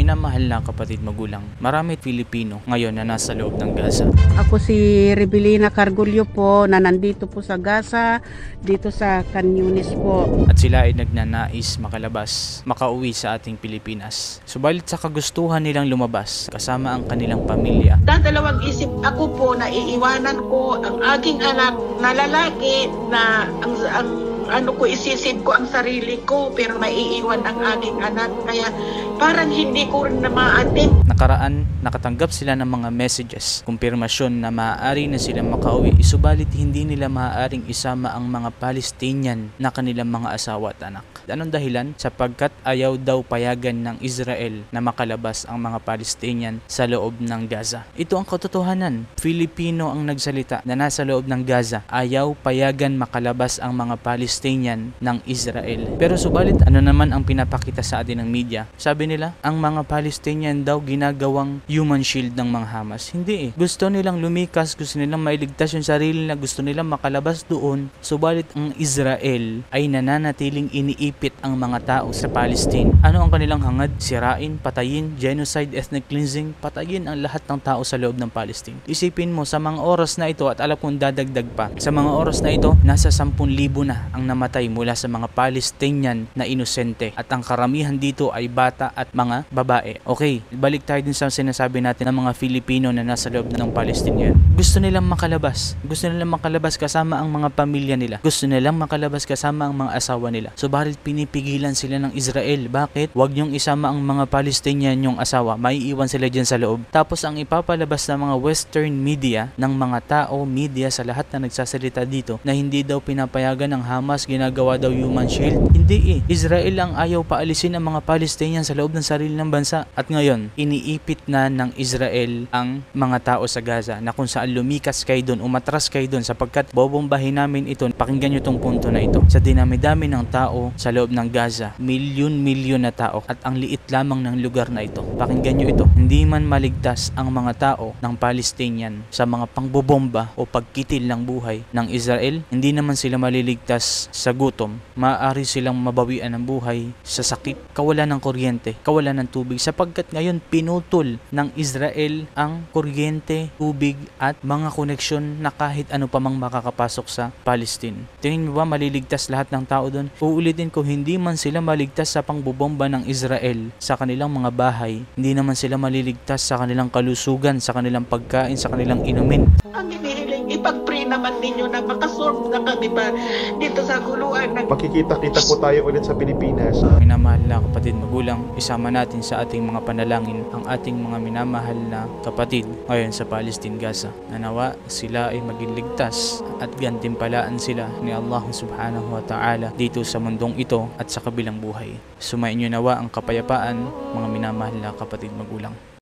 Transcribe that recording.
minamahal na kapatid magulang, marami Pilipino ngayon na nasa loob ng Gaza. Ako si Rebelina Cargulyo po na nandito po sa Gaza, dito sa Khan Yunis po. At sila ay nagnanais makalabas, makauwi sa ating Pilipinas. Subalit sa kagustuhan nilang lumabas, kasama ang kanilang pamilya. Dadalawang isip ako po na iiwanan ko ang aking anak na lalaki na isisip ko ang sarili ko pero maiiwan ang aking anak. Kaya parang hindi ko rin na ma-attend. Nakaraan, nakatanggap sila ng mga messages, kumpirmasyon na maaari na sila makauwi, subalit hindi nila maaaring isama ang mga Palestinian na kanilang mga asawa at anak. Anong dahilan? Sapagkat ayaw daw payagan ng Israel na makalabas ang mga Palestinian sa loob ng Gaza. Ito ang katotohanan. Filipino ang nagsalita na nasa loob ng Gaza. Ayaw payagan makalabas ang mga Palestinian ng Israel. Pero subalit, ano naman ang pinapakita sa atin ng media? Sabi nila, ang mga Palestinian daw ginagawang human shield ng mga Hamas. Hindi eh. Gusto nilang lumikas, gusto nilang mailigtas yung sarili nila, gusto nilang makalabas doon. Subalit ang Israel ay nananatiling iniipit ang mga tao sa Palestine. Ano ang kanilang hangad? Sirain, patayin, genocide, ethnic cleansing, patayin ang lahat ng tao sa loob ng Palestine. Isipin mo, sa mga oras na ito, at alam kong dadagdag pa, sa mga oras na ito, nasa 10,000 na ang namatay mula sa mga Palestinian na inosente. At ang karamihan dito ay bata at mga babae. Okay, balik tayo din sa sinasabi natin ng mga Filipino na nasa loob ng Palestinian. Gusto nilang makalabas. Gusto nilang makalabas kasama ang mga pamilya nila. Gusto nilang makalabas kasama ang mga asawa nila. Subalit pinipigilan sila ng Israel. Bakit? Huwag niyong isama ang mga Palestinian yung asawa. Maiiwan sila dyan sa loob. Tapos ang ipapalabas ng mga Western media, ng mga tao, media sa lahat na nagsasalita dito, na hindi daw pinapayagan ng Hamas, ginagawa daw human shield. Hindi eh. Israel ang ayaw paalisin ang mga Palestinian sa loob ng sarili ng bansa. At ngayon, iniipit na ng Israel ang mga tao sa Gaza na kung saan lumikas kayo doon, umatras kayo doon sapagkat bobombahin namin ito. Pakinggan nyo tong punto na ito. Sa dinami-dami ng tao sa loob ng Gaza, milyon-milyon na tao at ang liit lamang ng lugar na ito. Pakinggan nyo ito. Hindi man maligtas ang mga tao ng Palestinian sa mga pangbobomba o pagkitil ng buhay ng Israel, hindi naman sila maliligtas sa gutom. Maaari silang mabawian ng buhay sa sakit, kawalan ng kuryente, kawalan ng tubig sapagkat ngayon pinutol ng Israel ang kuryente, tubig at mga koneksyon na kahit ano pa mang makakapasok sa Palestine. Tingin mo ba maliligtas lahat ng tao doon? Uulitin ko, hindi man sila maligtas sa pangbobomba ng Israel sa kanilang mga bahay, hindi naman sila maliligtas sa kanilang kalusugan, sa kanilang pagkain, sa kanilang inumin. Ang hinihiling, ipag-pray naman ninyo na makasolve na kami ba dito sa guluhan. Makikita-kita po tayo ulit sa Pilipinas. Minamahal na kapatid magulang, isama natin sa ating mga panalangin ang ating mga minamahal na kapatid ngayon sa Palestine, Gaza. Nanawa sila ay maging ligtas at gantimpalaan sila ni Allah subhanahu wa ta'ala dito sa mundong ito at sa kabilang buhay. Sumainyo nawa ang kapayapaan, mga minamahal na kapatid magulang.